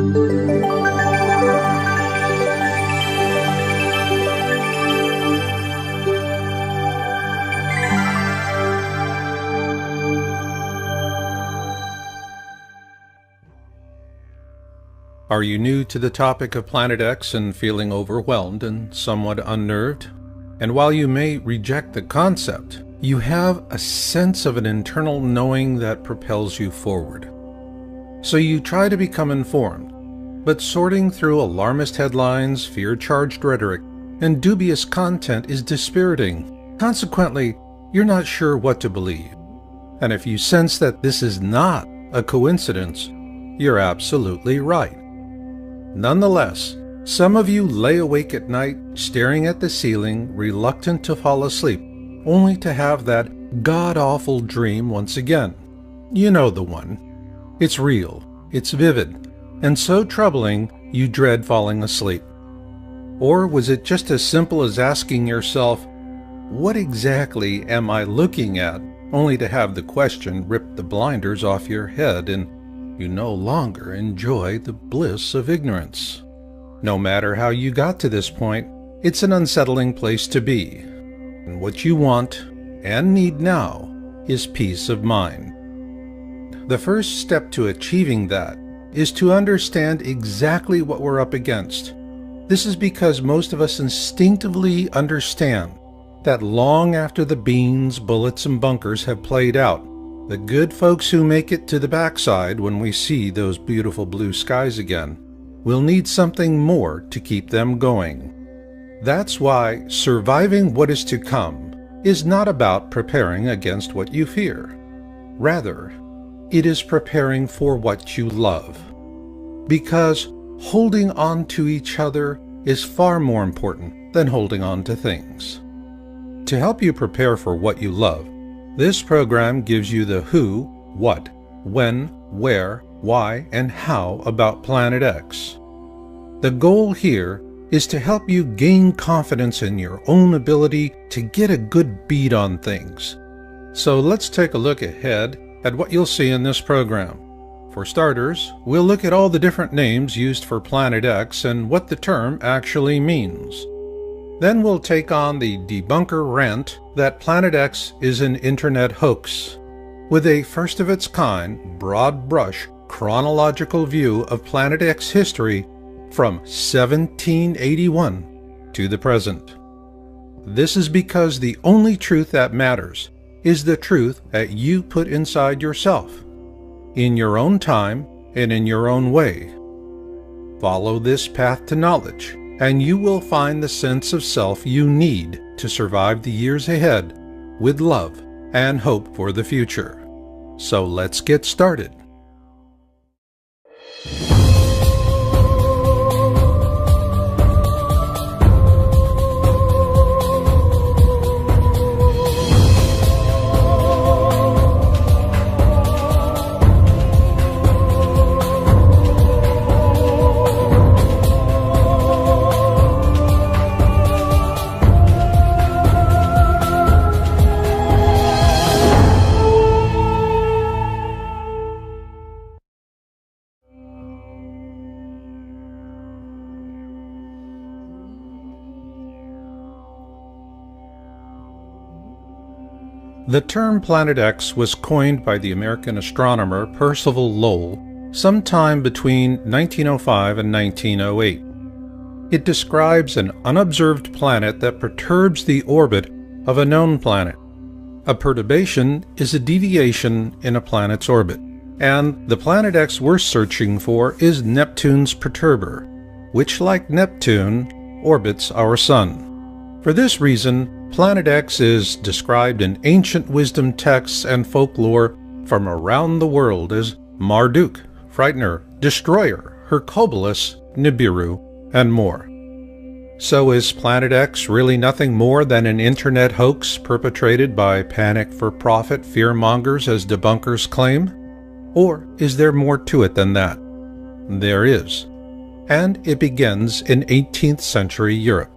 Are you new to the topic of Planet X and feeling overwhelmed and somewhat unnerved? And while you may reject the concept, you have a sense of an internal knowing that propels you forward. So you try to become informed, but sorting through alarmist headlines, fear-charged rhetoric, and dubious content is dispiriting. Consequently, you're not sure what to believe. And if you sense that this is not a coincidence, you're absolutely right. Nonetheless, some of you lay awake at night, staring at the ceiling, reluctant to fall asleep, only to have that god-awful dream once again. You know the one. It's real, it's vivid, and so troubling you dread falling asleep. Or was it just as simple as asking yourself, what exactly am I looking at, only to have the question rip the blinders off your head and you no longer enjoy the bliss of ignorance? No matter how you got to this point, it's an unsettling place to be. And what you want and need now is peace of mind. The first step to achieving that is to understand exactly what we're up against. This is because most of us instinctively understand that long after the beans, bullets, and bunkers have played out, the good folks who make it to the backside when we see those beautiful blue skies again will need something more to keep them going. That's why surviving what is to come is not about preparing against what you fear. Rather, it is preparing for what you love. Because holding on to each other is far more important than holding on to things. To help you prepare for what you love, this program gives you the who, what, when, where, why, and how about Planet X. The goal here is to help you gain confidence in your own ability to get a good beat on things. So let's take a look ahead at what you'll see in this program. For starters, we'll look at all the different names used for Planet X and what the term actually means. Then we'll take on the debunker rant that Planet X is an internet hoax, with a first-of-its-kind, broad-brush, chronological view of Planet X history from 1781 to the present. This is because the only truth that matters is the truth that you put inside yourself, in your own time and in your own way. Follow this path to knowledge, and you will find the sense of self you need to survive the years ahead with love and hope for the future. So let's get started. The term Planet X was coined by the American astronomer Percival Lowell sometime between 1905 and 1908. It describes an unobserved planet that perturbs the orbit of a known planet. A perturbation is a deviation in a planet's orbit, and the Planet X we're searching for is Neptune's perturber, which, like Neptune, orbits our Sun. For this reason, Planet X is described in ancient wisdom texts and folklore from around the world as Marduk, Frightener, Destroyer, Hercules, Nibiru, and more. So is Planet X really nothing more than an internet hoax perpetrated by panic-for-profit fearmongers as debunkers claim? Or is there more to it than that? There is. And it begins in 18th century Europe.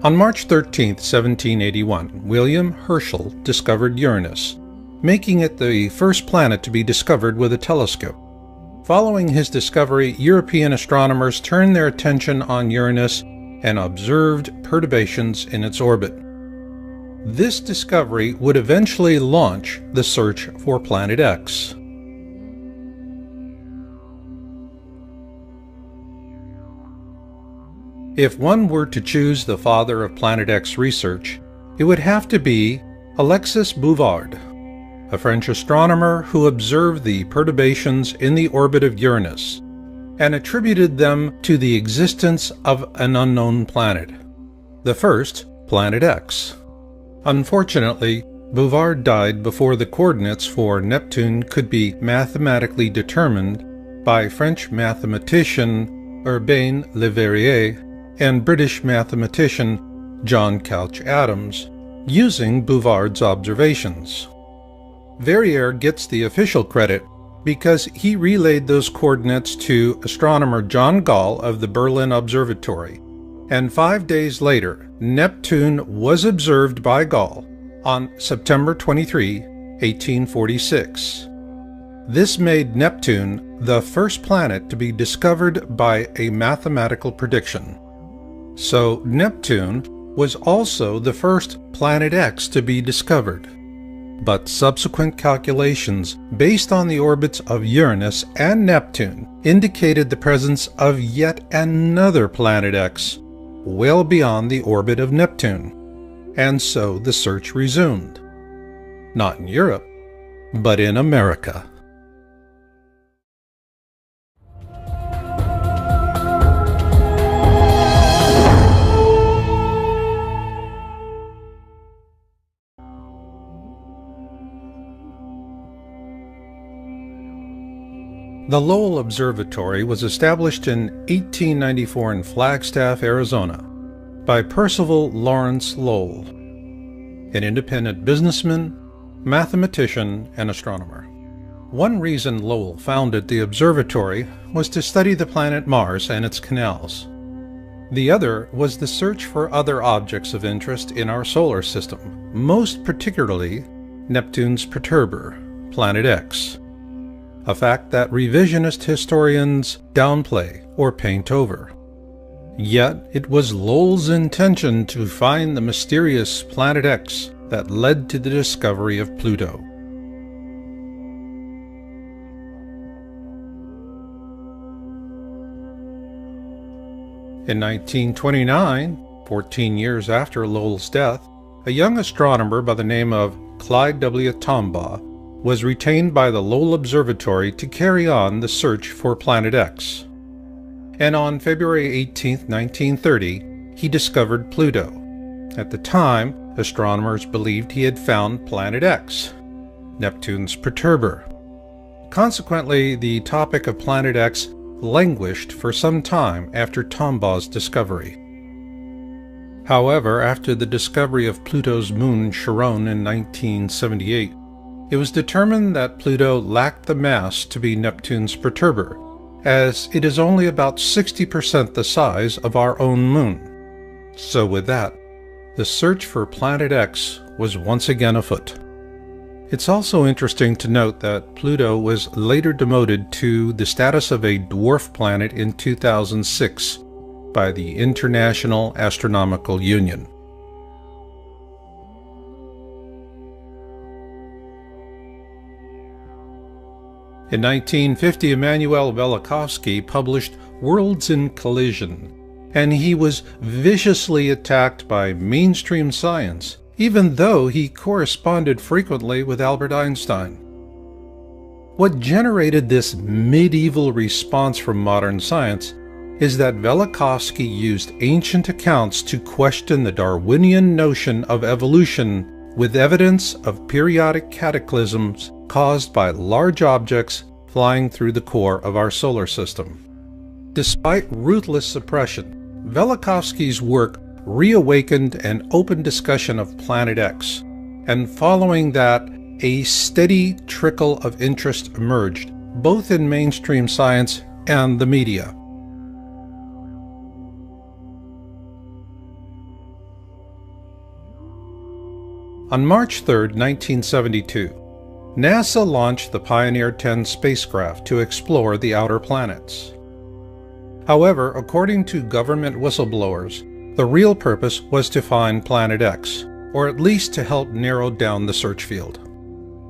On March 13, 1781, William Herschel discovered Uranus, making it the first planet to be discovered with a telescope. Following his discovery, European astronomers turned their attention on Uranus and observed perturbations in its orbit. This discovery would eventually launch the search for Planet X. If one were to choose the father of Planet X research, it would have to be Alexis Bouvard, a French astronomer who observed the perturbations in the orbit of Uranus and attributed them to the existence of an unknown planet, the first Planet X. Unfortunately, Bouvard died before the coordinates for Neptune could be mathematically determined by French mathematician Urbain Le Verrier and British mathematician John Couch Adams, using Bouvard's observations. Verrier gets the official credit because he relayed those coordinates to astronomer John Gall of the Berlin Observatory, and 5 days later, Neptune was observed by Gall on September 23, 1846. This made Neptune the first planet to be discovered by a mathematical prediction. So Neptune was also the first Planet X to be discovered. But subsequent calculations based on the orbits of Uranus and Neptune indicated the presence of yet another Planet X well beyond the orbit of Neptune, and so the search resumed. Not in Europe, but in America. The Lowell Observatory was established in 1894 in Flagstaff, Arizona, by Percival Lawrence Lowell, an independent businessman, mathematician, and astronomer. One reason Lowell founded the observatory was to study the planet Mars and its canals. The other was the search for other objects of interest in our solar system, most particularly Neptune's perturber, Planet X. A fact that revisionist historians downplay or paint over. Yet it was Lowell's intention to find the mysterious Planet X that led to the discovery of Pluto. In 1929, 14 years after Lowell's death, a young astronomer by the name of Clyde W. Tombaugh was retained by the Lowell Observatory to carry on the search for Planet X. And on February 18, 1930, he discovered Pluto. At the time, astronomers believed he had found Planet X, Neptune's perturber. Consequently, the topic of Planet X languished for some time after Tombaugh's discovery. However, after the discovery of Pluto's moon Charon in 1978, it was determined that Pluto lacked the mass to be Neptune's perturber, as it is only about 60% the size of our own moon. So with that, the search for Planet X was once again afoot. It's also interesting to note that Pluto was later demoted to the status of a dwarf planet in 2006 by the International Astronomical Union. In 1950, Immanuel Velikovsky published Worlds in Collision, and he was viciously attacked by mainstream science, even though he corresponded frequently with Albert Einstein. What generated this medieval response from modern science is that Velikovsky used ancient accounts to question the Darwinian notion of evolution with evidence of periodic cataclysms caused by large objects flying through the core of our solar system. Despite ruthless suppression, Velikovsky's work reawakened an open discussion of Planet X, and following that, a steady trickle of interest emerged, both in mainstream science and the media. On March 3, 1972, NASA launched the Pioneer 10 spacecraft to explore the outer planets. However, according to government whistleblowers, the real purpose was to find Planet X, or at least to help narrow down the search field.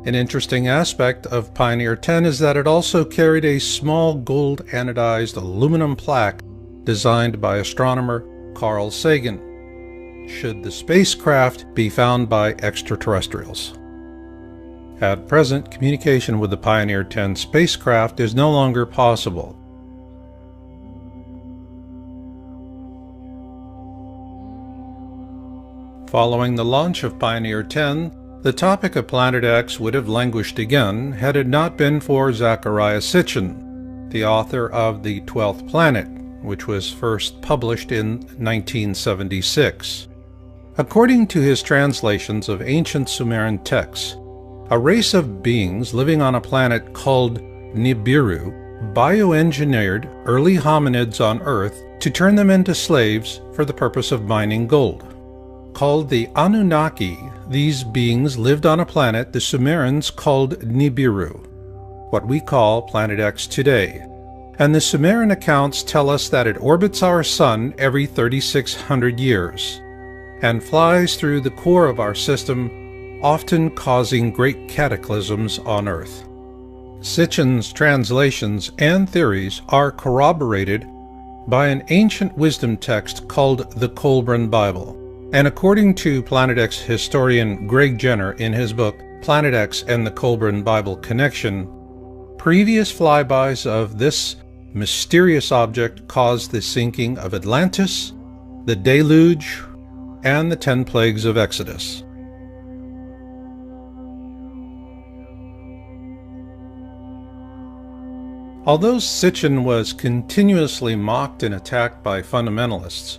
An interesting aspect of Pioneer 10 is that it also carried a small gold anodized aluminum plaque designed by astronomer Carl Sagan, should the spacecraft be found by extraterrestrials. At present, communication with the Pioneer 10 spacecraft is no longer possible. Following the launch of Pioneer 10, the topic of Planet X would have languished again had it not been for Zecharia Sitchin, the author of The 12th Planet, which was first published in 1976. According to his translations of ancient Sumerian texts, a race of beings living on a planet called Nibiru bioengineered early hominids on Earth to turn them into slaves for the purpose of mining gold. Called the Anunnaki, these beings lived on a planet the Sumerians called Nibiru, what we call Planet X today, and the Sumerian accounts tell us that it orbits our Sun every 3,600 years, and flies through the core of our system, often causing great cataclysms on Earth. Sitchin's translations and theories are corroborated by an ancient wisdom text called the Kolbrin Bible, and according to Planet X historian Greg Jenner in his book Planet X and the Kolbrin Bible Connection, previous flybys of this mysterious object caused the sinking of Atlantis, the deluge, and the 10 plagues of Exodus. Although Sitchin was continuously mocked and attacked by fundamentalists,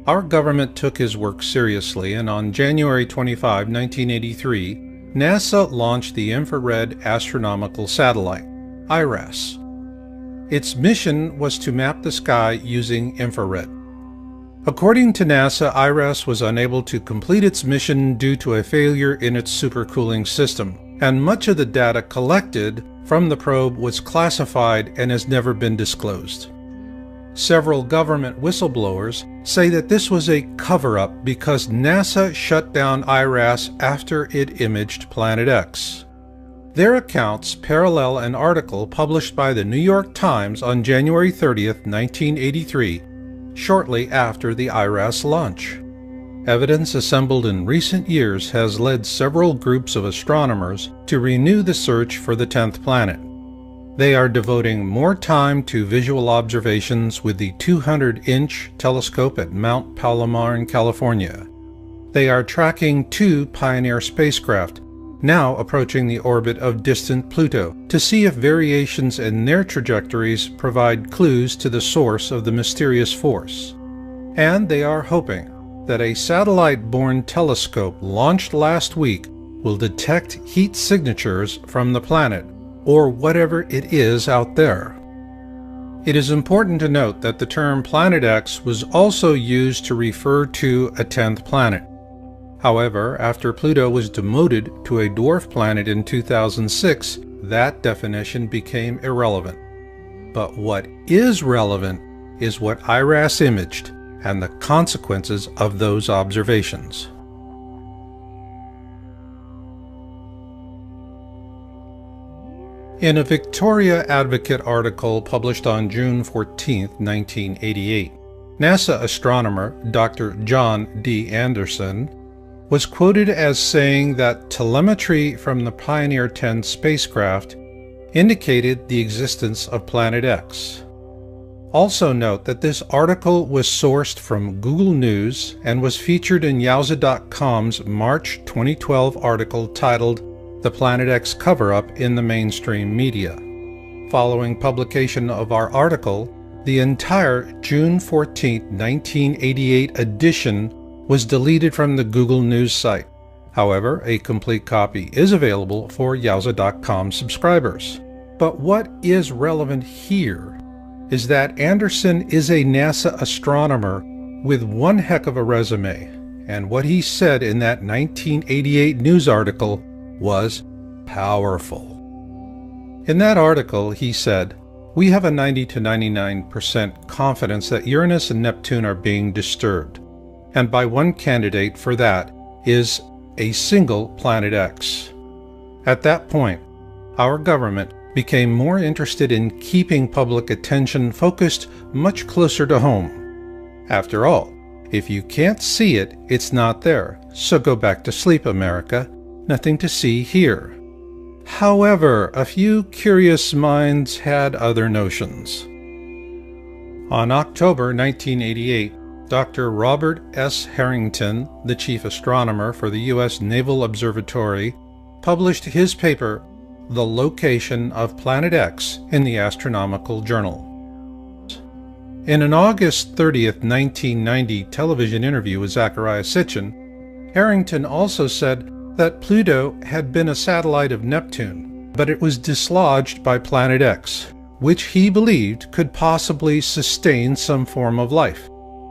our government took his work seriously, and on January 25, 1983, NASA launched the Infrared Astronomical Satellite, IRAS. Its mission was to map the sky using infrared. According to NASA, IRAS was unable to complete its mission due to a failure in its supercooling system, and much of the data collected from the probe was classified and has never been disclosed. Several government whistleblowers say that this was a cover-up because NASA shut down IRAS after it imaged Planet X. Their accounts parallel an article published by the New York Times on January 30, 1983, shortly after the IRAS launch. Evidence assembled in recent years has led several groups of astronomers to renew the search for the 10th planet. They are devoting more time to visual observations with the 200-inch telescope at Mount Palomar in California. They are tracking 2 Pioneer spacecraft, now approaching the orbit of distant Pluto, to see if variations in their trajectories provide clues to the source of the mysterious force. And they are hoping that a satellite-borne telescope launched last week will detect heat signatures from the planet, or whatever it is out there. It is important to note that the term Planet X was also used to refer to a 10th planet. However, after Pluto was demoted to a dwarf planet in 2006, that definition became irrelevant. But what is relevant is what IRAS imaged and the consequences of those observations. In a Victoria Advocate article published on June 14, 1988, NASA astronomer Dr. John D. Anderson was quoted as saying that telemetry from the Pioneer 10 spacecraft indicated the existence of Planet X. Also note that this article was sourced from Google News and was featured in Yowza.com's March 2012 article titled "The Planet X Cover-Up in the Mainstream Media." Following publication of our article, the entire June 14, 1988 edition was deleted from the Google News site. However, a complete copy is available for Yowza.com subscribers. But what is relevant here is that Anderson is a NASA astronomer with one heck of a resume, and what he said in that 1988 news article was powerful. In that article, he said, "We have a 90 to 99% confidence that Uranus and Neptune are being disturbed, and by one candidate for that is a single planet X." At that point, our government became more interested in keeping public attention focused much closer to home. After all, if you can't see it, it's not there, so go back to sleep, America. Nothing to see here. However, a few curious minds had other notions. On October 1988, Dr. Robert S. Harrington, the chief astronomer for the U.S. Naval Observatory, published his paper, "The Location of Planet X," in the Astronomical Journal. In an August 30th, 1990 television interview with Zecharia Sitchin, Harrington also said that Pluto had been a satellite of Neptune, but it was dislodged by Planet X, which he believed could possibly sustain some form of life.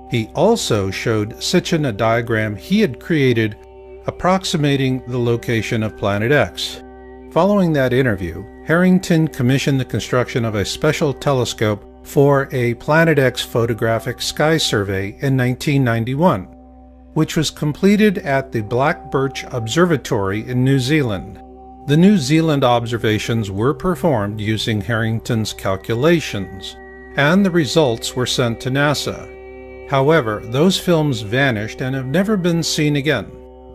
He also showed Sitchin a diagram he had created approximating the location of Planet X. Following that interview, Harrington commissioned the construction of a special telescope for a Planet X photographic sky survey in 1991, which was completed at the Black Birch Observatory in New Zealand. The New Zealand observations were performed using Harrington's calculations, and the results were sent to NASA. However, those films vanished and have never been seen again,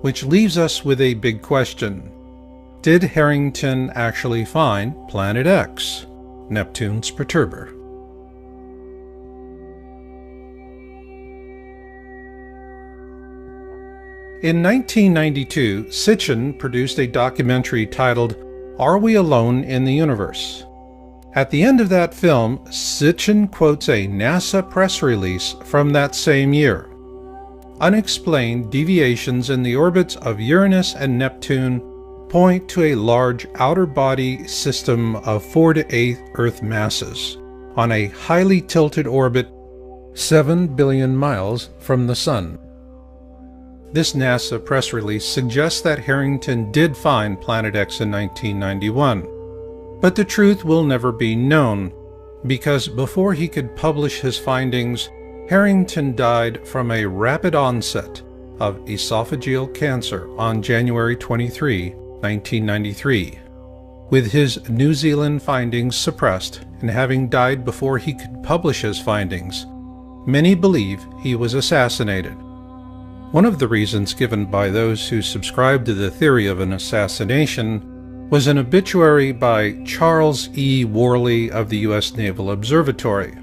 which leaves us with a big question. Did Harrington actually find Planet X, Neptune's perturber? In 1992, Sitchin produced a documentary titled "Are We Alone in the Universe?" At the end of that film, Sitchin quotes a NASA press release from that same year. Unexplained deviations in the orbits of Uranus and Neptune point to a large outer body system of 4 to 8 Earth masses on a highly tilted orbit 7 billion miles from the Sun. This NASA press release suggests that Harrington did find Planet X in 1991, but the truth will never be known, because before he could publish his findings, Harrington died from a rapid onset of esophageal cancer on January 23, 1993. With his New Zealand findings suppressed and having died before he could publish his findings, many believe he was assassinated. One of the reasons given by those who subscribe to the theory of an assassination was an obituary by Charles E. Worley of the U.S. Naval Observatory.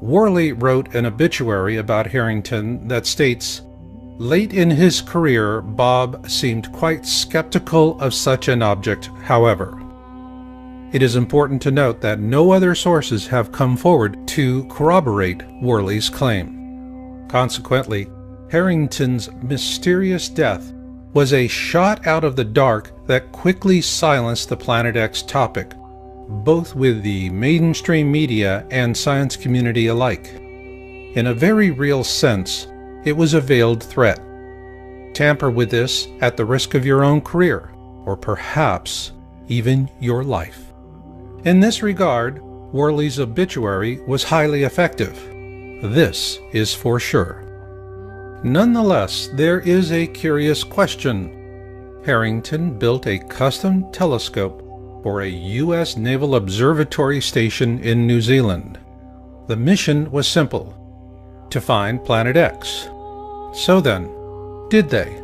Worley wrote an obituary about Harrington that states, "Late in his career, Bob seemed quite skeptical of such an object, however." It is important to note that no other sources have come forward to corroborate Worley's claim. Consequently, Harrington's mysterious death was a shot out of the dark that quickly silenced the Planet X topic, both with the mainstream media and science community alike. In a very real sense, it was a veiled threat. Tamper with this at the risk of your own career, or perhaps even your life. In this regard, Worley's obituary was highly effective. This is for sure. Nonetheless, there is a curious question. Harrington built a custom telescope for a U.S. Naval Observatory station in New Zealand. The mission was simple: to find Planet X. So then, did they?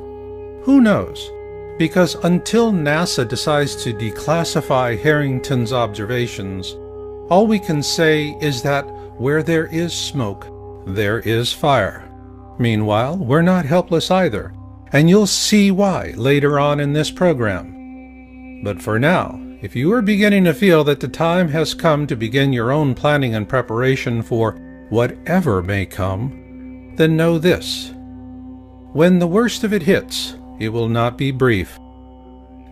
Who knows? Because until NASA decides to declassify Harrington's observations, all we can say is that where there is smoke, there is fire. Meanwhile, we're not helpless either, and you'll see why later on in this program. But for now, if you are beginning to feel that the time has come to begin your own planning and preparation for whatever may come, then know this. When the worst of it hits, it will not be brief.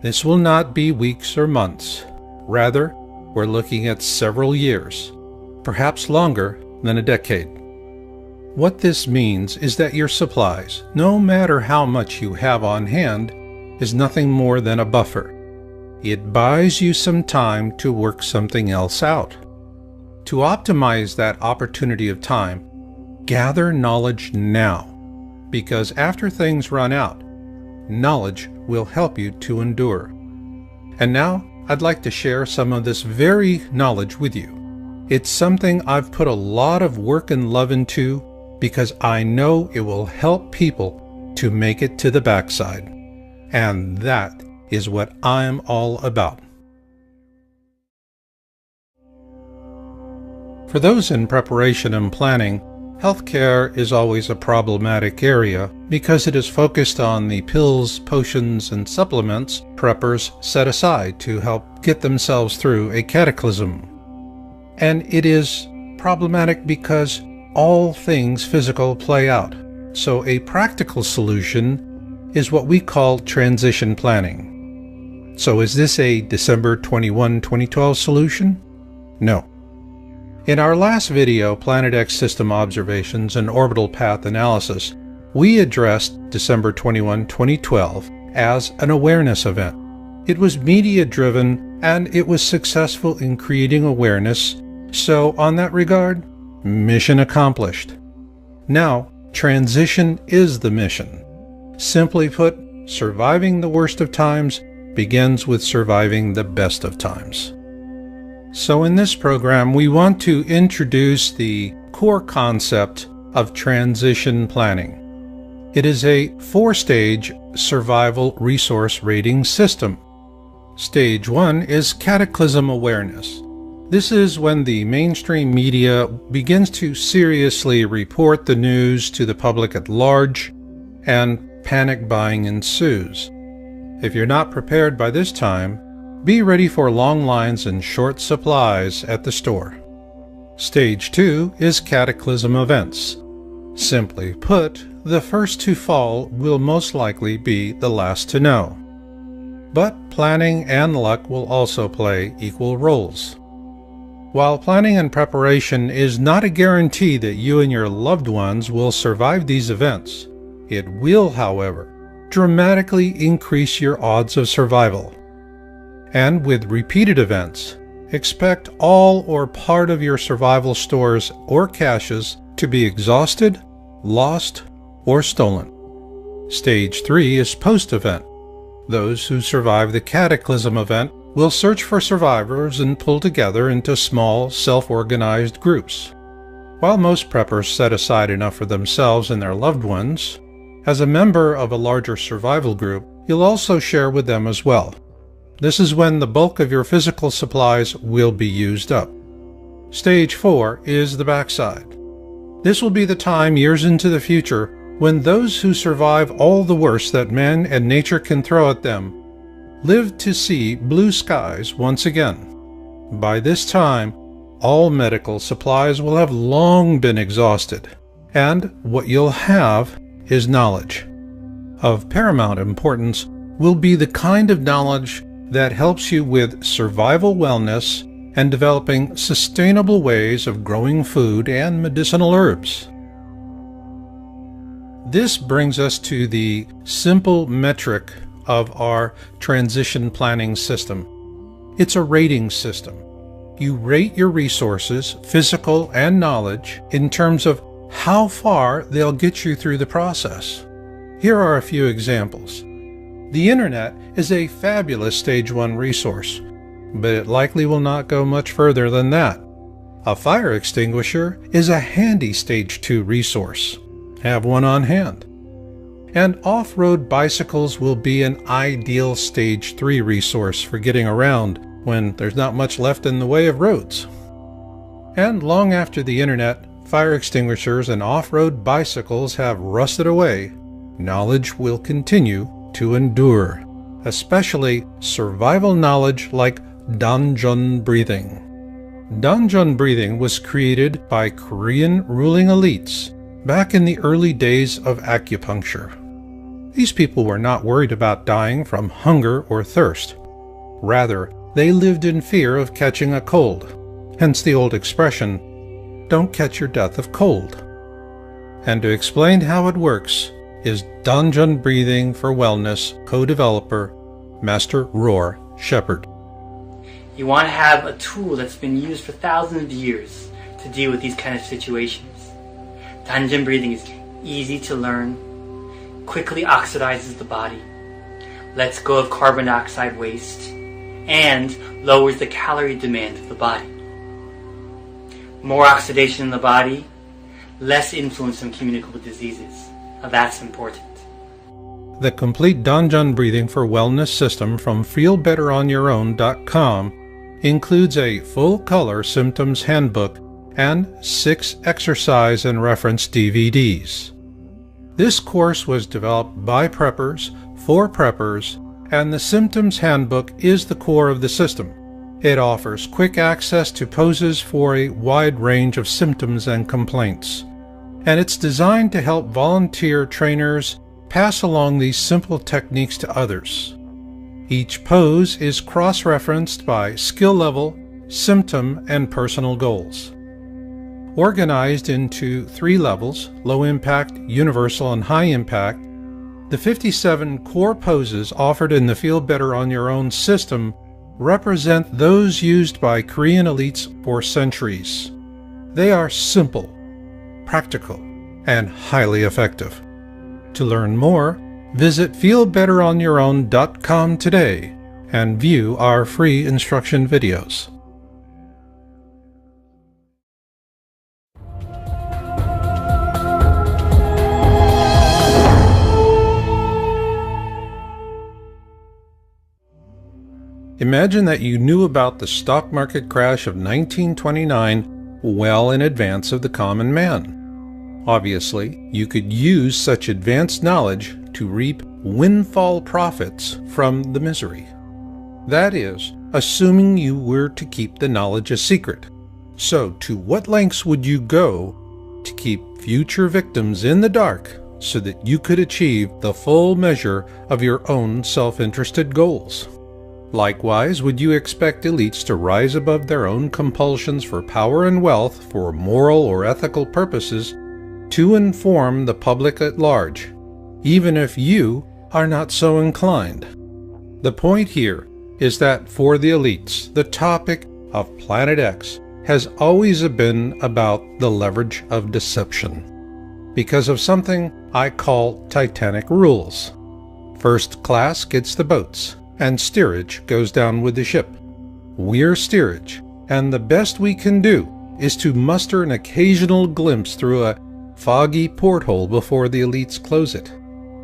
This will not be weeks or months. Rather, we're looking at several years, perhaps longer than a decade. What this means is that your supplies, no matter how much you have on hand, is nothing more than a buffer. It buys you some time to work something else out. To optimize that opportunity of time, gather knowledge now, because after things run out, knowledge will help you to endure. And now, I'd like to share some of this very knowledge with you. It's something I've put a lot of work and love into because I know it will help people to make it to the backside. And that is what I'm all about. For those in preparation and planning, healthcare is always a problematic area because it is focused on the pills, potions, and supplements preppers set aside to help get themselves through a cataclysm. And it is problematic because all things physical play out. So a practical solution is what we call transition planning. So is this a December 21, 2012 solution? No. In our last video, Planet X System Observations and Orbital Path Analysis, we addressed December 21, 2012 as an awareness event. It was media-driven and it was successful in creating awareness, so on that regard, mission accomplished. Now, transition is the mission. Simply put, surviving the worst of times begins with surviving the best of times. So in this program, we want to introduce the core concept of transition planning. It is a 4-stage survival resource rating system. Stage 1 is cataclysm awareness. This is when the mainstream media begins to seriously report the news to the public at large, and panic buying ensues. If you're not prepared by this time, be ready for long lines and short supplies at the store. Stage 2 is cataclysm events. Simply put, the first to fall will most likely be the last to know. But planning and luck will also play equal roles. While planning and preparation is not a guarantee that you and your loved ones will survive these events, it will, however, dramatically increase your odds of survival. And with repeated events, expect all or part of your survival stores or caches to be exhausted, lost, or stolen. Stage 3 is post-event. Those who survive the cataclysm event will search for survivors and pull together into small, self-organized groups. While most preppers set aside enough for themselves and their loved ones, as a member of a larger survival group, you'll also share with them as well. This is when the bulk of your physical supplies will be used up. Stage 4 is the backside. This will be the time years into the future when those who survive all the worst that man and nature can throw at them live to see blue skies once again. By this time, all medical supplies will have long been exhausted, and what you'll have is knowledge. Of paramount importance will be the kind of knowledge that helps you with survival wellness and developing sustainable ways of growing food and medicinal herbs. This brings us to the simple metric of our transition planning system. It's a rating system. You rate your resources, physical and knowledge, in terms of how far they'll get you through the process. Here are a few examples. The internet is a fabulous Stage 1 resource, but it likely will not go much further than that. A fire extinguisher is a handy Stage 2 resource. Have one on hand. And off-road bicycles will be an ideal Stage 3 resource for getting around when there's not much left in the way of roads. And long after the internet, fire extinguishers and off-road bicycles have rusted away, knowledge will continue to endure, especially survival knowledge like dungeon breathing. Dungeon breathing was created by Korean ruling elites back in the early days of acupuncture. These people were not worried about dying from hunger or thirst. Rather, they lived in fear of catching a cold, hence the old expression, "Don't catch your death of cold." And to explain how it works is Dungeon Breathing for Wellness co-developer, Master Roar Shepherd. You want to have a tool that's been used for thousands of years to deal with these kind of situations. Dungeon breathing is easy to learn, quickly oxidizes the body, lets go of carbon dioxide waste, and lowers the calorie demand of the body. More oxidation in the body, less influence on communicable diseases. Now that's important. The complete Dungeon Breathing for Wellness system from feelbetteronyourown.com includes a full-color symptoms handbook and 6 exercise and reference DVDs. This course was developed by preppers, for preppers, and the symptoms handbook is the core of the system. It offers quick access to poses for a wide range of symptoms and complaints, and it's designed to help volunteer trainers pass along these simple techniques to others. Each pose is cross-referenced by skill level, symptom, and personal goals. Organized into 3 levels, low impact, universal, and high impact, the 57 core poses offered in the Feel Better on Your Own system represent those used by Korean elites for centuries. They are simple, practical, and highly effective. To learn more, visit feelbetteronyourown.com today and view our free instruction videos. Imagine that you knew about the stock market crash of 1929 well in advance of the common man. Obviously, you could use such advanced knowledge to reap windfall profits from the misery. That is, assuming you were to keep the knowledge a secret. So, to what lengths would you go to keep future victims in the dark so that you could achieve the full measure of your own self-interested goals? Likewise, would you expect elites to rise above their own compulsions for power and wealth for moral or ethical purposes to inform the public at large, even if you are not so inclined? The point here is that for the elites, the topic of Planet X has always been about the leverage of deception, because of something I call Titanic rules. First class gets the boats, and steerage goes down with the ship. We're steerage, and the best we can do is to muster an occasional glimpse through a foggy porthole before the elites close it.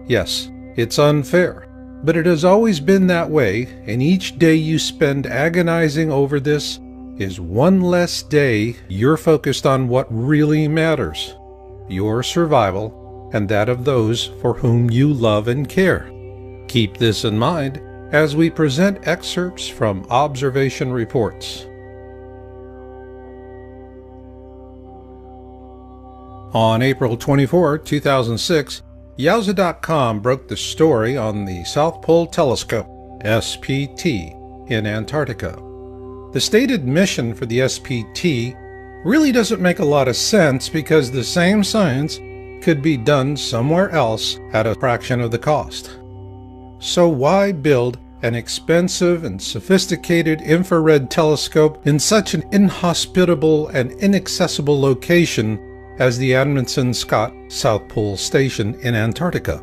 Yes, it's unfair, but it has always been that way, and each day you spend agonizing over this is one less day you're focused on what really matters: your survival and that of those for whom you love and care. Keep this in mind as we present excerpts from observation reports. On April 24, 2006, Yowza.com broke the story on the South Pole Telescope, SPT, in Antarctica. The stated mission for the SPT really doesn't make a lot of sense because the same science could be done somewhere else at a fraction of the cost. So why build an expensive and sophisticated infrared telescope in such an inhospitable and inaccessible location as the Amundsen Scott South Pole Station in Antarctica?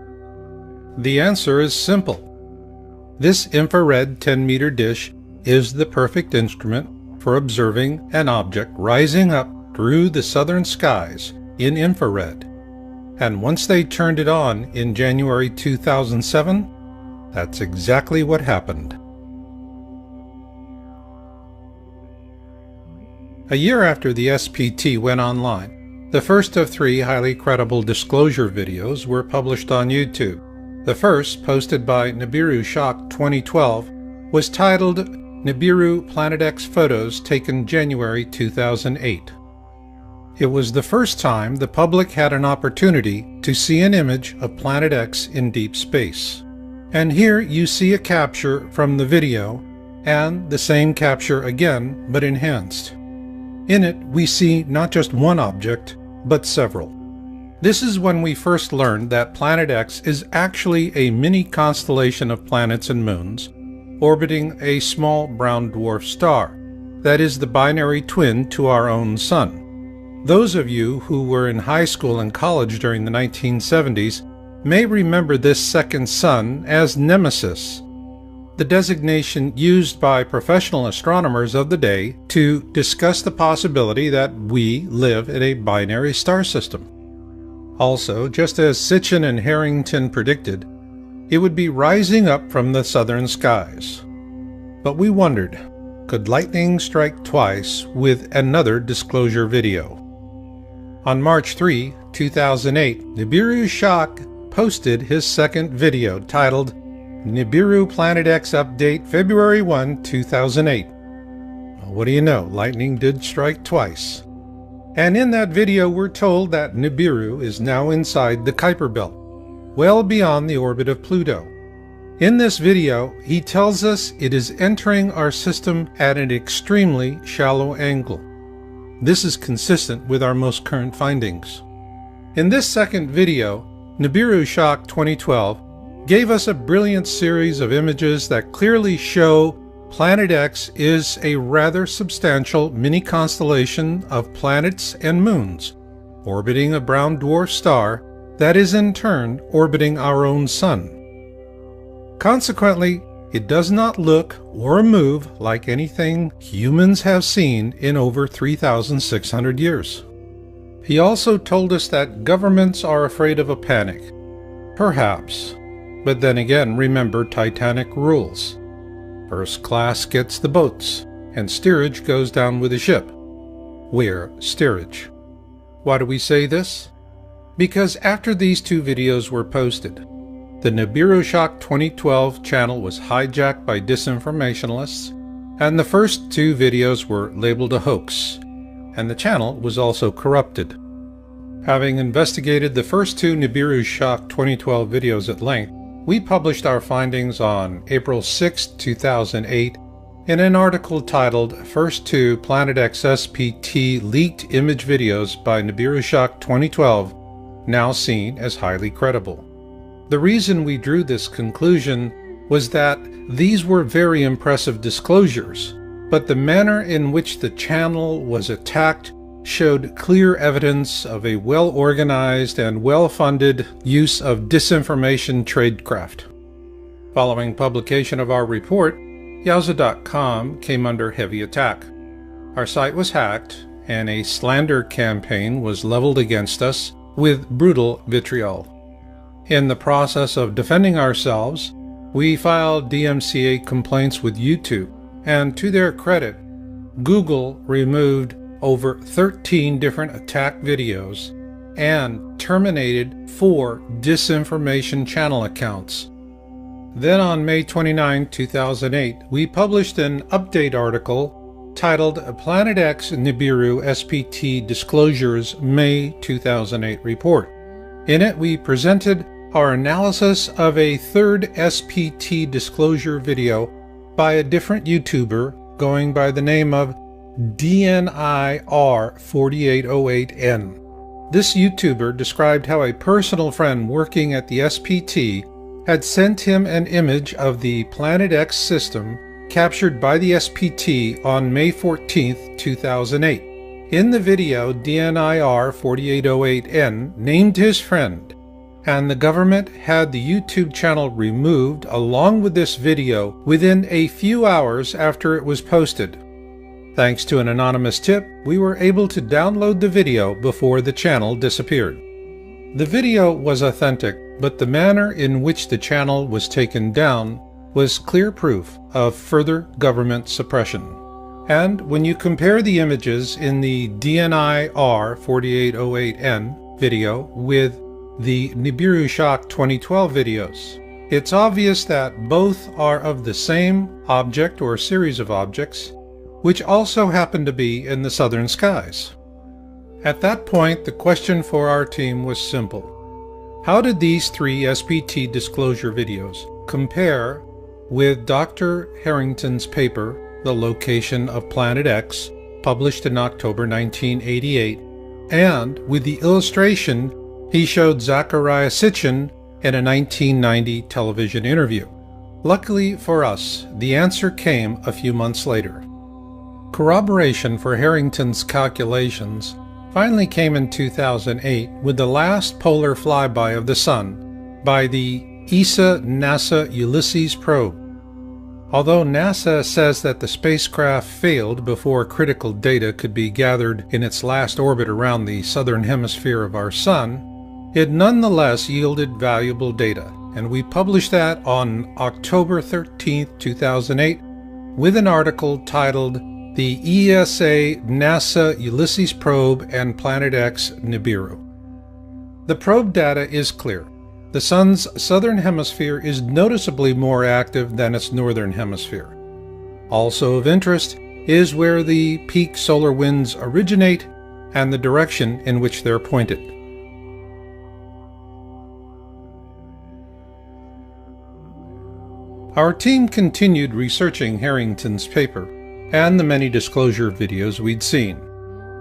The answer is simple. This infrared 10-meter dish is the perfect instrument for observing an object rising up through the southern skies in infrared. And once they turned it on in January 2007, that's exactly what happened. A year after the SPT went online, the first of 3 highly credible disclosure videos were published on YouTube. The first, posted by Nibiru Shock 2012, was titled Nibiru Planet X Photos Taken January 2008. It was the first time the public had an opportunity to see an image of Planet X in deep space. And here you see a capture from the video, and the same capture again, but enhanced. In it, we see not just one object, but several. This is when we first learned that Planet X is actually a mini constellation of planets and moons orbiting a small brown dwarf star that is the binary twin to our own Sun. Those of you who were in high school and college during the 1970s may remember this second sun as Nemesis, the designation used by professional astronomers of the day to discuss the possibility that we live in a binary star system. Also, just as Sitchin and Harrington predicted, it would be rising up from the southern skies. But we wondered, could lightning strike twice with another disclosure video? On March 3, 2008, Nibiru Shock posted his second video titled Nibiru Planet X Update February 1, 2008. Well, what do you know, lightning did strike twice. And in that video we're told that Nibiru is now inside the Kuiper Belt, well beyond the orbit of Pluto. In this video, he tells us it is entering our system at an extremely shallow angle. This is consistent with our most current findings. In this second video, Nibiru Shock 2012 gave us a brilliant series of images that clearly show Planet X is a rather substantial mini-constellation of planets and moons orbiting a brown dwarf star that is in turn orbiting our own Sun. Consequently, it does not look or move like anything humans have seen in over 3,600 years. He also told us that governments are afraid of a panic. Perhaps. But then again, remember Titanic rules. First class gets the boats, and steerage goes down with the ship. We're steerage. Why do we say this? Because after these two videos were posted, the Nibiru Shock 2012 channel was hijacked by disinformationalists, and the first two videos were labeled a hoax, and the channel was also corrupted. Having investigated the first two Nibiru Shock 2012 videos at length, we published our findings on April 6, 2008 in an article titled First Two Planet X SPT Leaked Image Videos by Nibiru Shock 2012, now seen as highly credible. The reason we drew this conclusion was that these were very impressive disclosures, but the manner in which the channel was attacked showed clear evidence of a well-organized and well-funded use of disinformation tradecraft. Following publication of our report, Yowza.com came under heavy attack. Our site was hacked, and a slander campaign was leveled against us with brutal vitriol. In the process of defending ourselves, we filed DMCA complaints with YouTube, and to their credit, Google removed over 13 different attack videos and terminated 4 disinformation channel accounts. Then on May 29, 2008, we published an update article titled Planet X Nibiru SPT Disclosures May 2008 Report. In it, we presented our analysis of a third SPT disclosure video by a different YouTuber going by the name of DNIR4808N. This YouTuber described how a personal friend working at the SPT had sent him an image of the Planet X system captured by the SPT on May 14, 2008. In the video, DNIR4808N named his friend, and the government had the YouTube channel removed along with this video within a few hours after it was posted. Thanks to an anonymous tip, we were able to download the video before the channel disappeared. The video was authentic, but the manner in which the channel was taken down was clear proof of further government suppression. And when you compare the images in the DNIR4808N video with the Nibiru Shock 2012 videos, it's obvious that both are of the same object or series of objects, which also happen to be in the southern skies. At that point, the question for our team was simple. How did these 3 SPT disclosure videos compare with Dr. Harrington's paper, The Location of Planet X, published in October 1988, and with the illustration he showed Zecharia Sitchin in a 1990 television interview. Luckily for us, the answer came a few months later. Corroboration for Harrington's calculations finally came in 2008 with the last polar flyby of the Sun by the ESA-NASA Ulysses probe. Although NASA says that the spacecraft failed before critical data could be gathered in its last orbit around the southern hemisphere of our Sun, it nonetheless yielded valuable data, and we published that on October 13, 2008, with an article titled The ESA-NASA Ulysses Probe and Planet X Nibiru. The probe data is clear. The Sun's southern hemisphere is noticeably more active than its northern hemisphere. Also of interest is where the peak solar winds originate and the direction in which they're pointed. Our team continued researching Harrington's paper and the many disclosure videos we'd seen.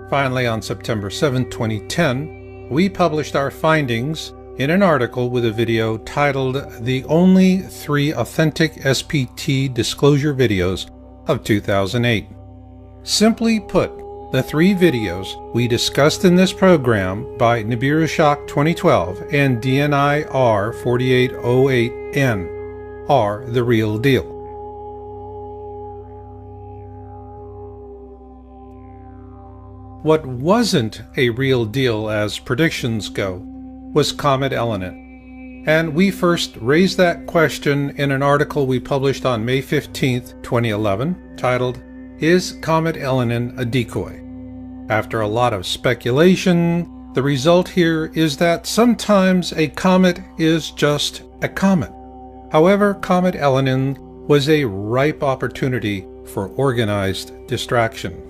Finally, on September 7, 2010, we published our findings in an article with a video titled The Only 3 Authentic SPT Disclosure Videos of 2008. Simply put, the 3 videos we discussed in this program by Nibiru Shock 2012 and DNI R4808N are the real deal. What wasn't a real deal as predictions go was Comet Elenin, and we first raised that question in an article we published on May 15, 2011, titled, Is Comet Elenin a Decoy? After a lot of speculation, the result here is that sometimes a comet is just a comet. However, Comet Elenin was a ripe opportunity for organized distraction.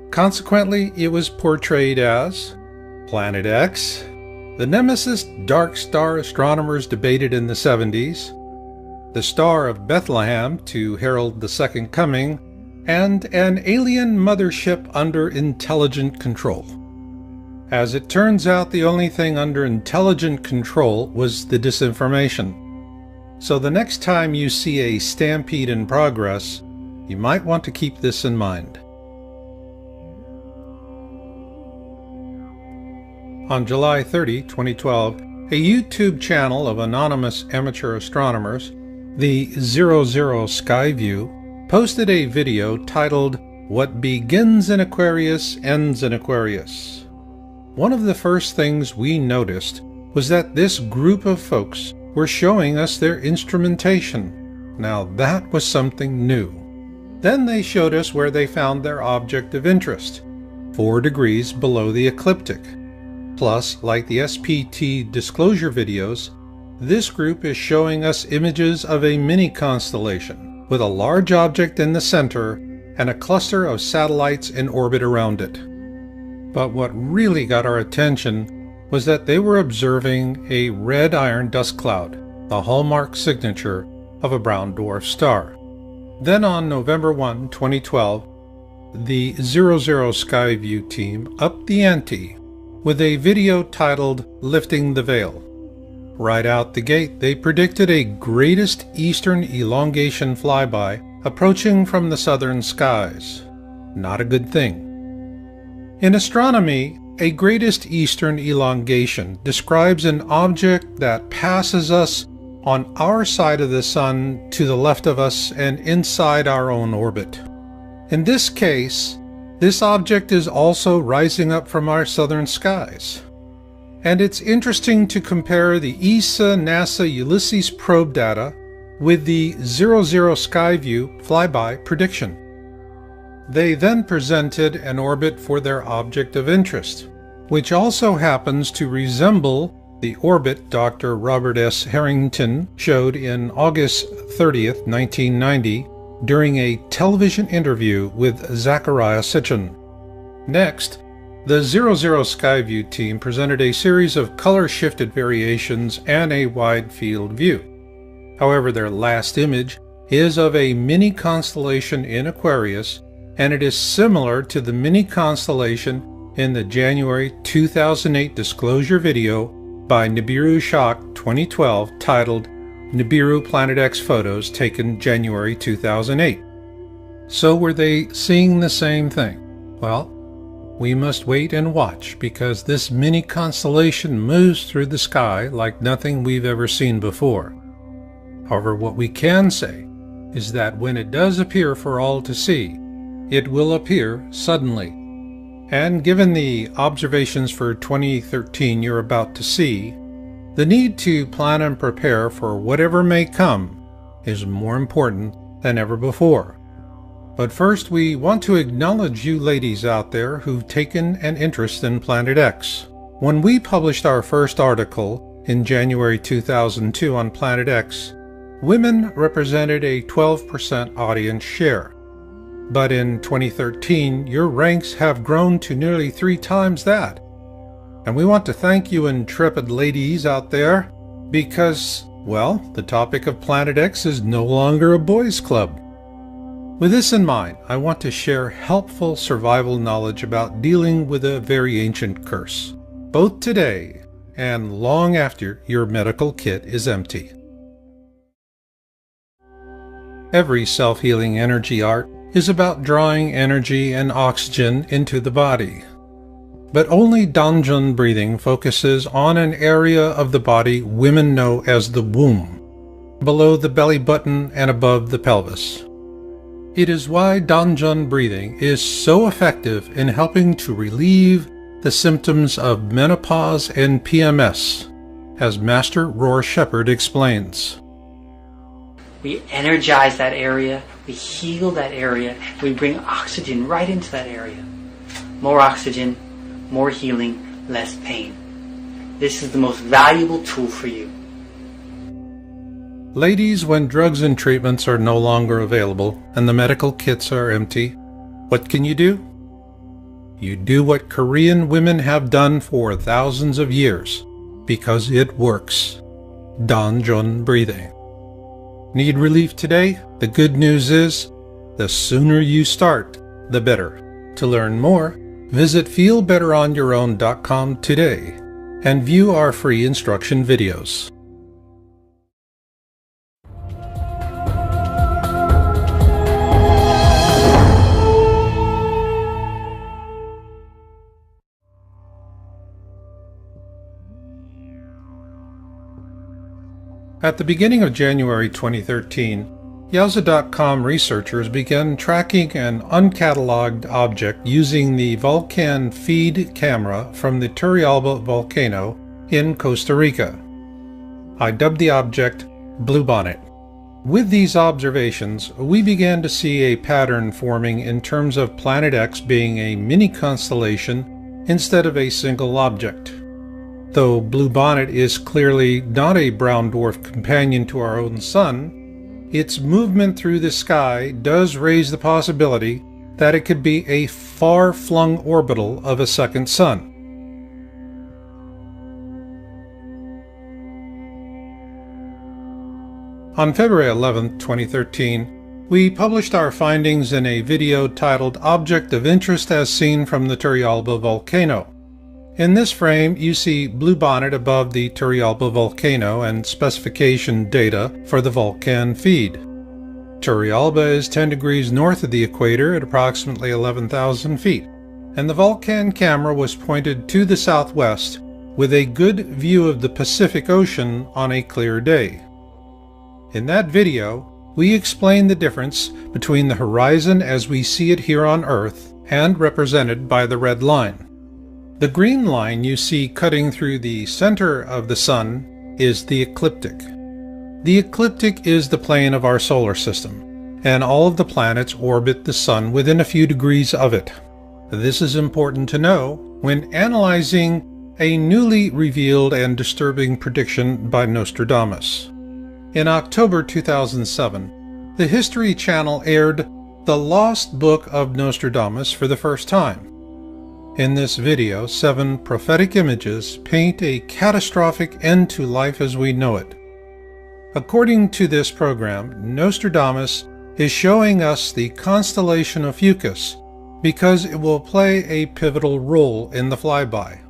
Consequently, it was portrayed as Planet X, the Nemesis dark star astronomers debated in the 70s, the Star of Bethlehem to herald the Second Coming, and an alien mothership under intelligent control. As it turns out, the only thing under intelligent control was the disinformation. So the next time you see a stampede in progress, you might want to keep this in mind. On July 30, 2012, a YouTube channel of anonymous amateur astronomers, the 00 Skyview, posted a video titled What Begins in Aquarius Ends in Aquarius. One of the first things we noticed was that this group of folks were showing us their instrumentation. Now that was something new. Then they showed us where they found their object of interest, 4 degrees below the ecliptic. Plus, like the SPT disclosure videos, this group is showing us images of a mini constellation with a large object in the center and a cluster of satellites in orbit around it. But what really got our attention was that they were observing a red iron dust cloud, the hallmark signature of a brown dwarf star. Then on November 1, 2012, the 00 Skyview team upped the ante with a video titled Lifting the Veil. Right out the gate, they predicted a greatest eastern elongation flyby approaching from the southern skies. Not a good thing. In astronomy, a greatest eastern elongation describes an object that passes us on our side of the Sun to the left of us and inside our own orbit. In this case, this object is also rising up from our southern skies. And it's interesting to compare the ESA-NASA Ulysses probe data with the 00 Skyview flyby prediction. They then presented an orbit for their object of interest, which also happens to resemble the orbit Dr. Robert S. Harrington showed in August 30th, 1990, during a television interview with Zecharia Sitchin. Next, the 00 Skyview team presented a series of color-shifted variations and a wide field view. However, their last image is of a mini constellation in Aquarius, and it is similar to the mini constellation in the January 2008 disclosure video by Nibiru Shock 2012 titled Nibiru Planet X Photos taken January 2008. So were they seeing the same thing? Well, we must wait and watch, because this mini constellation moves through the sky like nothing we've ever seen before. However, what we can say is that when it does appear for all to see, it will appear suddenly. And given the observations for 2013 you're about to see, the need to plan and prepare for whatever may come is more important than ever before. But first, we want to acknowledge you ladies out there who've taken an interest in Planet X. When we published our first article in January 2002 on Planet X, women represented a 12% audience share. But in 2013, your ranks have grown to nearly 3 times that. And we want to thank you intrepid ladies out there because, well, the topic of Planet X is no longer a boys' club. With this in mind, I want to share helpful survival knowledge about dealing with a very ancient curse, both today and long after your medical kit is empty. Every self-healing energy art is about drawing energy and oxygen into the body. But only Danjun breathing focuses on an area of the body women know as the womb, below the belly button and above the pelvis. It is why Danjun breathing is so effective in helping to relieve the symptoms of menopause and PMS, as Master Roar Shepherd explains. We energize that area, we heal that area, we bring oxygen right into that area. More oxygen, more healing, less pain. This is the most valuable tool for you. Ladies, when drugs and treatments are no longer available and the medical kits are empty, what can you do? You do what Korean women have done for thousands of years, because it works. Danjun breathing. Need relief today? The good news is, the sooner you start, the better. To learn more, visit feelbetteronyourown.com today and view our free instruction videos. At the beginning of January 2013, Yowza.com researchers began tracking an uncatalogued object using the Vulcan feed camera from the Turrialba volcano in Costa Rica. I dubbed the object Bluebonnet. With these observations, we began to see a pattern forming in terms of Planet X being a mini-constellation instead of a single object. Though Bluebonnet is clearly not a brown dwarf companion to our own Sun, its movement through the sky does raise the possibility that it could be a far-flung orbital of a second sun. On February 11, 2013, we published our findings in a video titled Object of Interest as Seen from the Turrialba Volcano. In this frame, you see Bluebonnet above the Turrialba volcano and specification data for the Vulcan feed. Turrialba is 10 degrees north of the equator at approximately 11,000 feet, and the Vulcan camera was pointed to the southwest with a good view of the Pacific Ocean on a clear day. In that video, we explain the difference between the horizon as we see it here on Earth and represented by the red line. The green line you see cutting through the center of the Sun is the ecliptic. The ecliptic is the plane of our solar system, and all of the planets orbit the Sun within a few degrees of it. This is important to know when analyzing a newly revealed and disturbing prediction by Nostradamus. In October 2007, the History Channel aired The Lost Book of Nostradamus for the first time. In this video, 7 prophetic images paint a catastrophic end to life as we know it. According to this program, Nostradamus is showing us the constellation of Fucus because it will play a pivotal role in the flyby.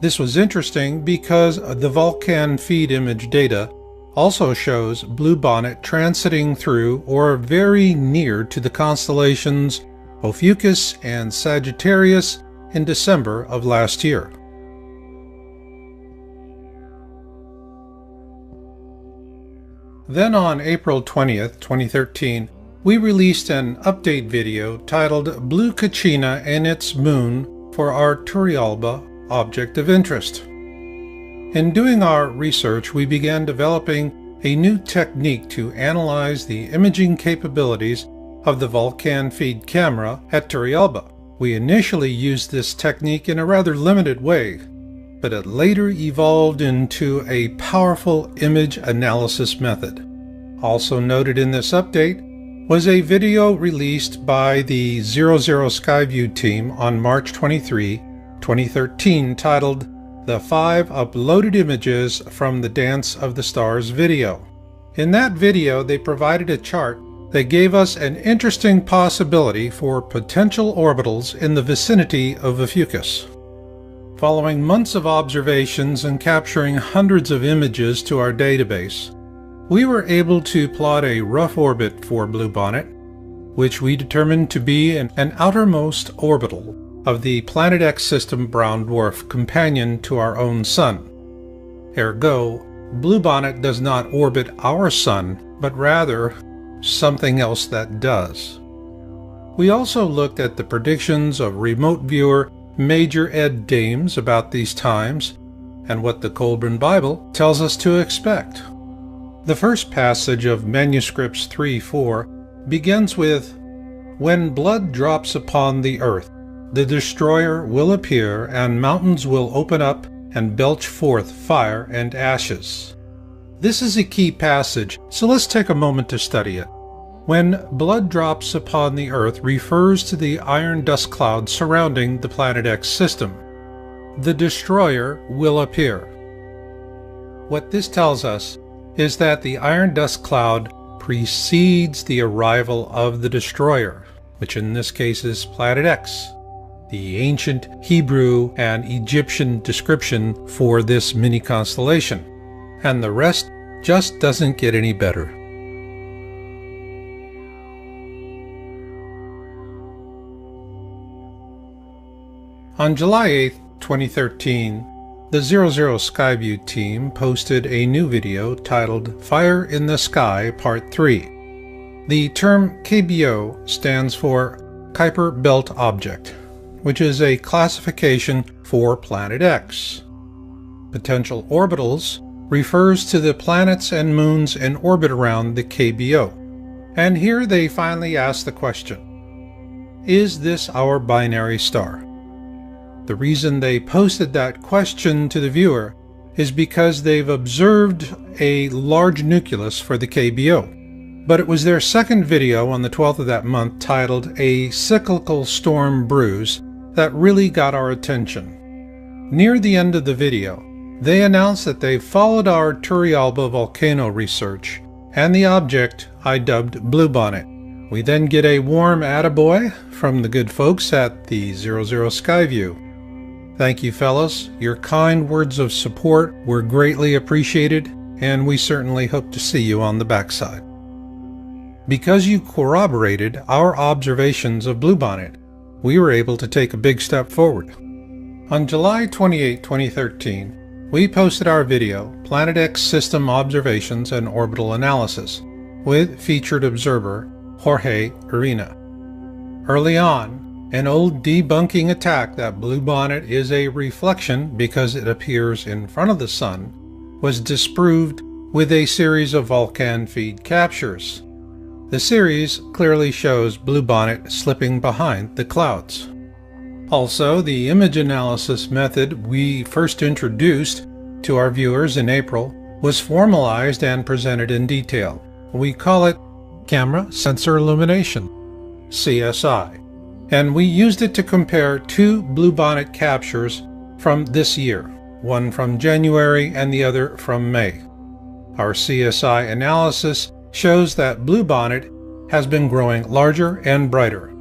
This was interesting because the Vulcan feed image data also shows Bluebonnet transiting through or very near to the constellations Ophiuchus and Sagittarius in December of last year. Then on April 20th, 2013, we released an update video titled Blue Kachina and its Moon for our Turrialba object of interest. In doing our research, we began developing a new technique to analyze the imaging capabilities of the Vulcan feed camera at Turrialba. We initially used this technique in a rather limited way, but it later evolved into a powerful image analysis method. Also noted in this update was a video released by the 00 Skyview team on March 23, 2013 titled The 5 Uploaded Images from the Dance of the Stars video. In that video, they provided a chart that gave us an interesting possibility for potential orbitals in the vicinity of Ophiuchus. Following months of observations and capturing hundreds of images to our database, we were able to plot a rough orbit for Bluebonnet, which we determined to be an outermost orbital of the Planet X system brown dwarf companion to our own Sun. Ergo, Bluebonnet does not orbit our Sun, but rather something else that does. We also looked at the predictions of remote viewer Major Ed Dames about these times and what the Colburn Bible tells us to expect. The first passage of manuscripts 3-4 begins with, "When blood drops upon the earth, the destroyer will appear, and mountains will open up and belch forth fire and ashes." This is a key passage, so let's take a moment to study it. When blood drops upon the earth refers to the iron dust cloud surrounding the Planet X system. The destroyer will appear. What this tells us is that the iron dust cloud precedes the arrival of the destroyer, which in this case is Planet X, the ancient Hebrew and Egyptian description for this mini constellation. And the rest just doesn't get any better. On July 8, 2013, the 00 Skyview team posted a new video titled Fire in the Sky Part 3. The term KBO stands for Kuiper Belt Object, which is a classification for Planet X. Potential orbitals refers to the planets and moons in orbit around the KBO. And here they finally ask the question, is this our binary star? The reason they posted that question to the viewer is because they've observed a large nucleus for the KBO. But it was their second video on the 12th of that month titled A Cyclical Storm Brews that really got our attention. Near the end of the video, they announced that they followed our Turrialba volcano research and the object I dubbed Bluebonnet. We then get a warm attaboy from the good folks at the 00 Skyview. Thank you, fellas. Your kind words of support were greatly appreciated, and we certainly hope to see you on the backside. Because you corroborated our observations of Bluebonnet, we were able to take a big step forward. On July 28, 2013, we posted our video, Planet X System Observations and Orbital Analysis, with featured observer Jorge Arena. Early on, an old debunking attack that Bluebonnet is a reflection because it appears in front of the Sun was disproved with a series of Vulcan feed captures. The series clearly shows Bluebonnet slipping behind the clouds. Also, the image analysis method we first introduced to our viewers in April was formalized and presented in detail. We call it Camera Sensor Illumination, CSI. And we used it to compare two Bluebonnet captures from this year, one from January and the other from May. Our CSI analysis shows that Bluebonnet has been growing larger and brighter.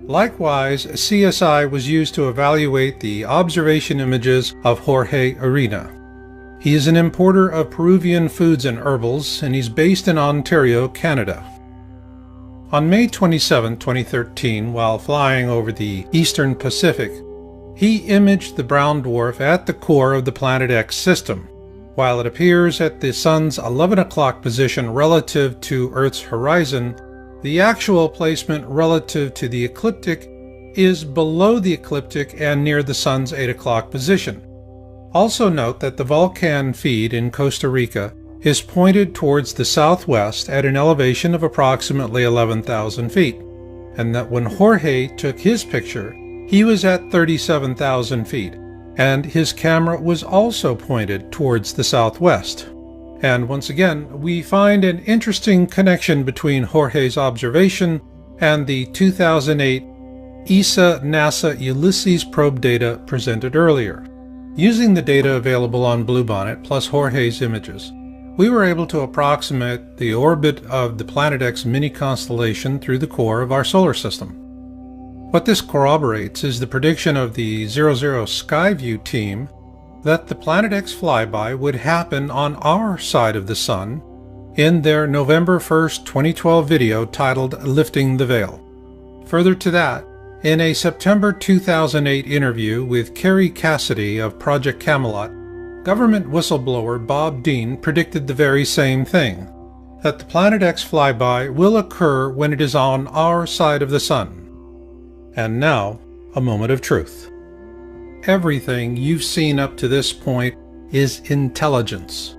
Likewise, CSI was used to evaluate the observation images of Jorge Arena. He is an importer of Peruvian foods and herbals, and he's based in Ontario, Canada. On May 27, 2013, while flying over the Eastern Pacific, he imaged the brown dwarf at the core of the Planet X system. While it appears at the Sun's 11 o'clock position relative to Earth's horizon, the actual placement relative to the ecliptic is below the ecliptic and near the Sun's 8 o'clock position. Also note that the Vulcan feed in Costa Rica is pointed towards the southwest at an elevation of approximately 11,000 feet, and that when Jorge took his picture, he was at 37,000 feet, and his camera was also pointed towards the southwest. And once again, we find an interesting connection between Jorge's observation and the 2008 ESA-NASA Ulysses probe data presented earlier. Using the data available on Bluebonnet plus Jorge's images, we were able to approximate the orbit of the Planet X mini-constellation through the core of our solar system. What this corroborates is the prediction of the 00 Skyview team that the Planet X flyby would happen on our side of the Sun in their November 1st, 2012 video titled Lifting the Veil. Further to that, in a September 2008 interview with Carrie Cassidy of Project Camelot, government whistleblower Bob Dean predicted the very same thing, that the Planet X flyby will occur when it is on our side of the Sun. And now, a moment of truth. Everything you've seen up to this point is intelligence.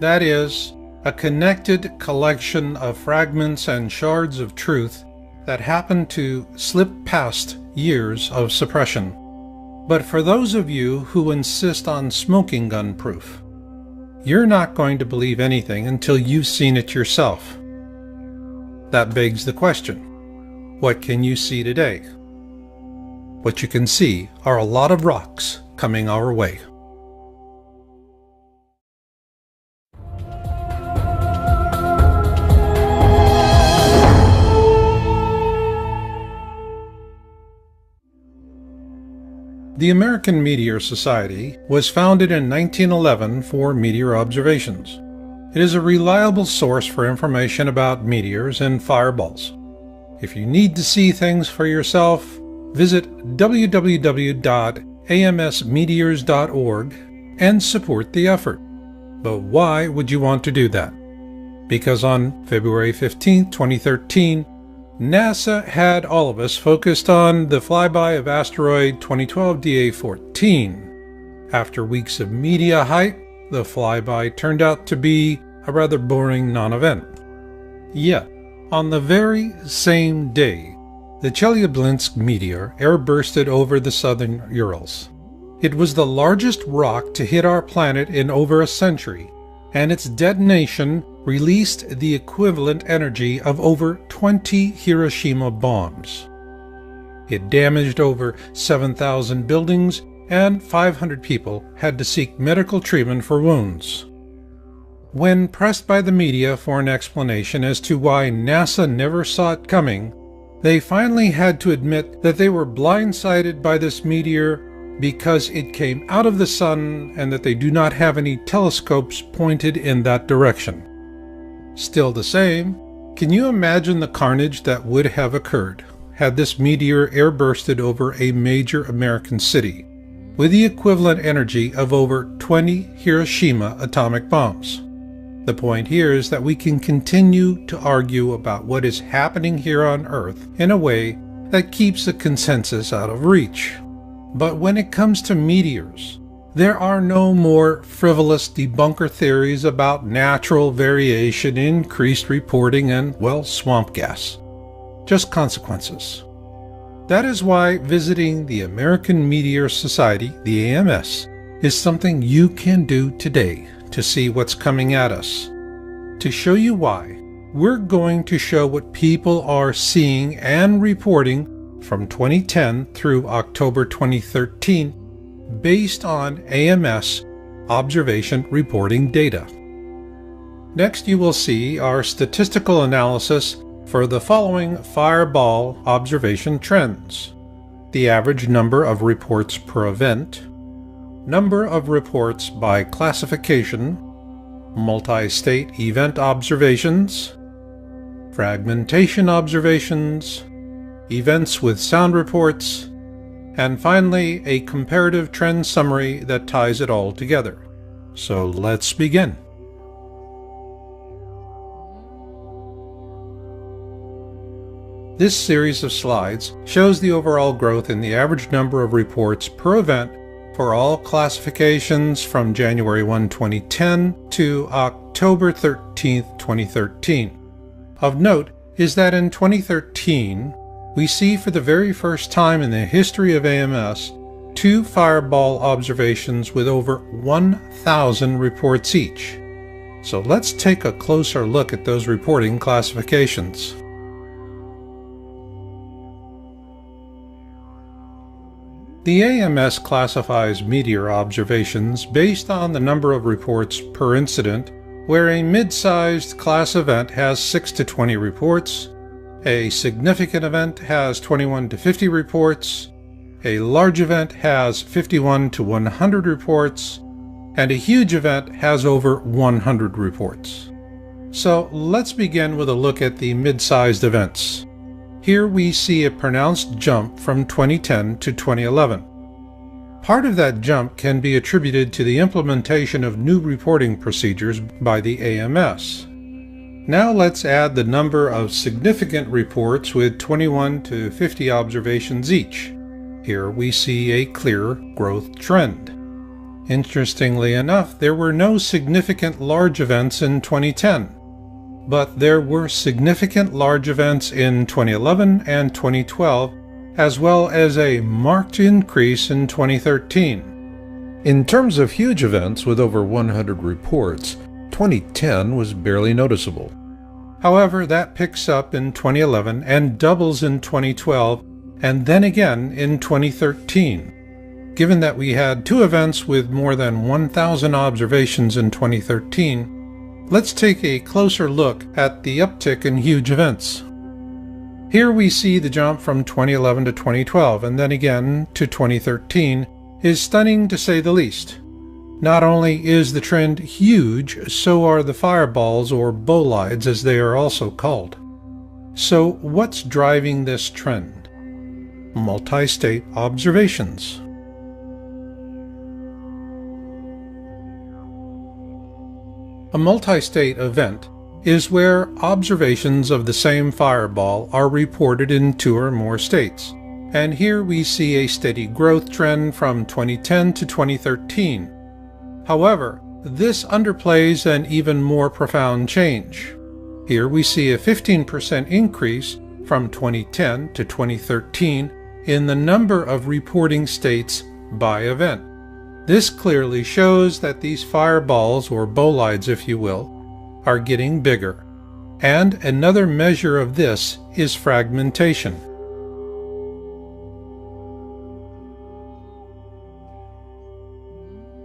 That is, a connected collection of fragments and shards of truth that happen to slip past years of suppression. But for those of you who insist on smoking gun proof, you're not going to believe anything until you've seen it yourself. That begs the question, what can you see today? What you can see are a lot of rocks coming our way. The American Meteor Society was founded in 1911 for meteor observations. It is a reliable source for information about meteors and fireballs. If you need to see things for yourself, visit www.amsmeteors.org and support the effort. But why would you want to do that? Because on February 15, 2013, NASA had all of us focused on the flyby of asteroid 2012 DA14. After weeks of media hype, the flyby turned out to be a rather boring non-event. Yet, on the very same day, the Chelyabinsk meteor airbursted over the southern Urals. It was the largest rock to hit our planet in over a century, and its detonation released the equivalent energy of over 20 Hiroshima bombs. It damaged over 7,000 buildings, and 500 people had to seek medical treatment for wounds. When pressed by the media for an explanation as to why NASA never saw it coming, they finally had to admit that they were blindsided by this meteor because it came out of the sun and that they do not have any telescopes pointed in that direction. Still the same, can you imagine the carnage that would have occurred had this meteor airbursted over a major American city with the equivalent energy of over 20 Hiroshima atomic bombs? The point here is that we can continue to argue about what is happening here on Earth in a way that keeps the consensus out of reach. But when it comes to meteors, there are no more frivolous debunker theories about natural variation, increased reporting, and, well, swamp gas. Just consequences. That is why visiting the American Meteor Society, the AMS, is something you can do today to see what's coming at us. To show you why, we're going to show what people are seeing and reporting from 2010 through October 2013 based on AMS observation reporting data. Next, you will see our statistical analysis for the following fireball observation trends: the average number of reports per event, number of reports by classification, multi-state event observations, fragmentation observations, events with sound reports, and finally a comparative trend summary that ties it all together. So let's begin. This series of slides shows the overall growth in the average number of reports per event for all classifications from January 1, 2010 to October 13, 2013. Of note is that in 2013, we see for the very first time in the history of AMS 2 fireball observations with over 1,000 reports each. So let's take a closer look at those reporting classifications. The AMS classifies meteor observations based on the number of reports per incident, where a mid-sized class event has 6 to 20 reports, a significant event has 21 to 50 reports, a large event has 51 to 100 reports, and a huge event has over 100 reports. So let's begin with a look at the mid-sized events. Here we see a pronounced jump from 2010 to 2011. Part of that jump can be attributed to the implementation of new reporting procedures by the AMS. Now let's add the number of significant reports with 21 to 50 observations each. Here we see a clear growth trend. Interestingly enough, there were no significant large events in 2010. But there were significant large events in 2011 and 2012, as well as a marked increase in 2013. In terms of huge events with over 100 reports, 2010 was barely noticeable. However, that picks up in 2011 and doubles in 2012, and then again in 2013. Given that we had 2 events with more than 1,000 observations in 2013, let's take a closer look at the uptick in huge events. Here we see the jump from 2011 to 2012 and then again to 2013 is stunning to say the least. Not only is the trend huge, so are the fireballs or bolides as they are also called. So what's driving this trend? Multi-state observations. A multi-state event is where observations of the same fireball are reported in 2 or more states, and here we see a steady growth trend from 2010 to 2013. However, this underplays an even more profound change. Here we see a 15% increase from 2010 to 2013 in the number of reporting states by event. This clearly shows that these fireballs, or bolides if you will, are getting bigger. And another measure of this is fragmentation.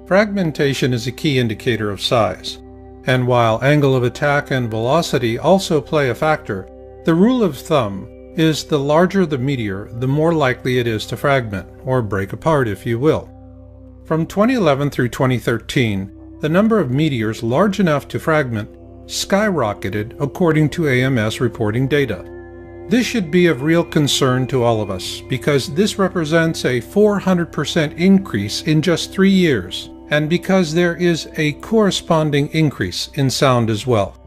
Fragmentation is a key indicator of size, and while angle of attack and velocity also play a factor, the rule of thumb is the larger the meteor, the more likely it is to fragment, or break apart if you will. From 2011 through 2013, the number of meteors large enough to fragment skyrocketed according to AMS reporting data. This should be of real concern to all of us because this represents a 400% increase in just 3 years, and because there is a corresponding increase in sound as well.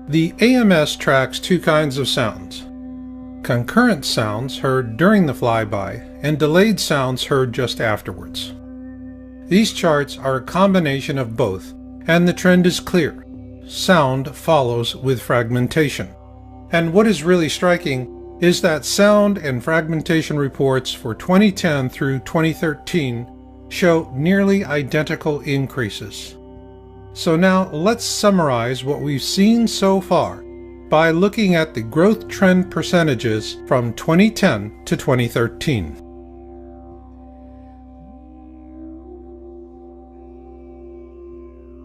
The AMS tracks 2 kinds of sounds: concurrent sounds heard during the flyby and delayed sounds heard just afterwards. These charts are a combination of both, and the trend is clear. Sound follows with fragmentation. And what is really striking is that sound and fragmentation reports for 2010 through 2013 show nearly identical increases. So now let's summarize what we've seen so far by looking at the growth trend percentages from 2010 to 2013.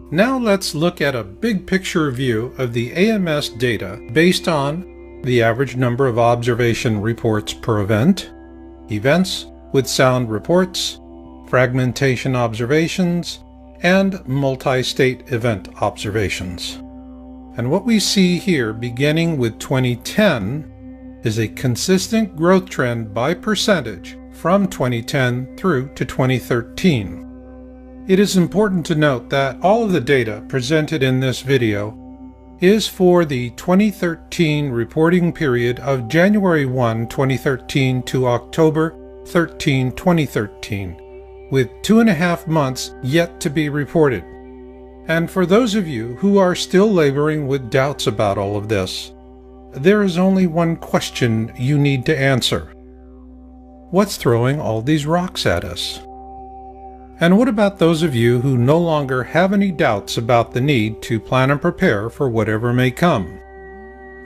Now let's look at a big picture view of the AMS data based on the average number of observation reports per event, events with sound reports, fragmentation observations, and multi-state event observations. And what we see here, beginning with 2010, is a consistent growth trend by percentage from 2010 through to 2013. It is important to note that all of the data presented in this video is for the 2013 reporting period of January 1, 2013 to October 13, 2013, with 2.5 months yet to be reported. And for those of you who are still laboring with doubts about all of this, there is only one question you need to answer. What's throwing all these rocks at us? And what about those of you who no longer have any doubts about the need to plan and prepare for whatever may come?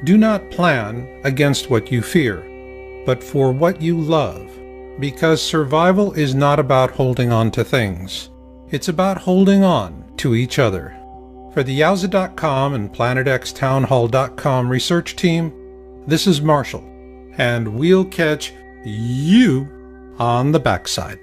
Do not plan against what you fear, but for what you love, because survival is not about holding on to things. It's about holding on to each other. For the Yowza.com and PlanetXTownHall.com research team, this is Marshall, and we'll catch you on the backside.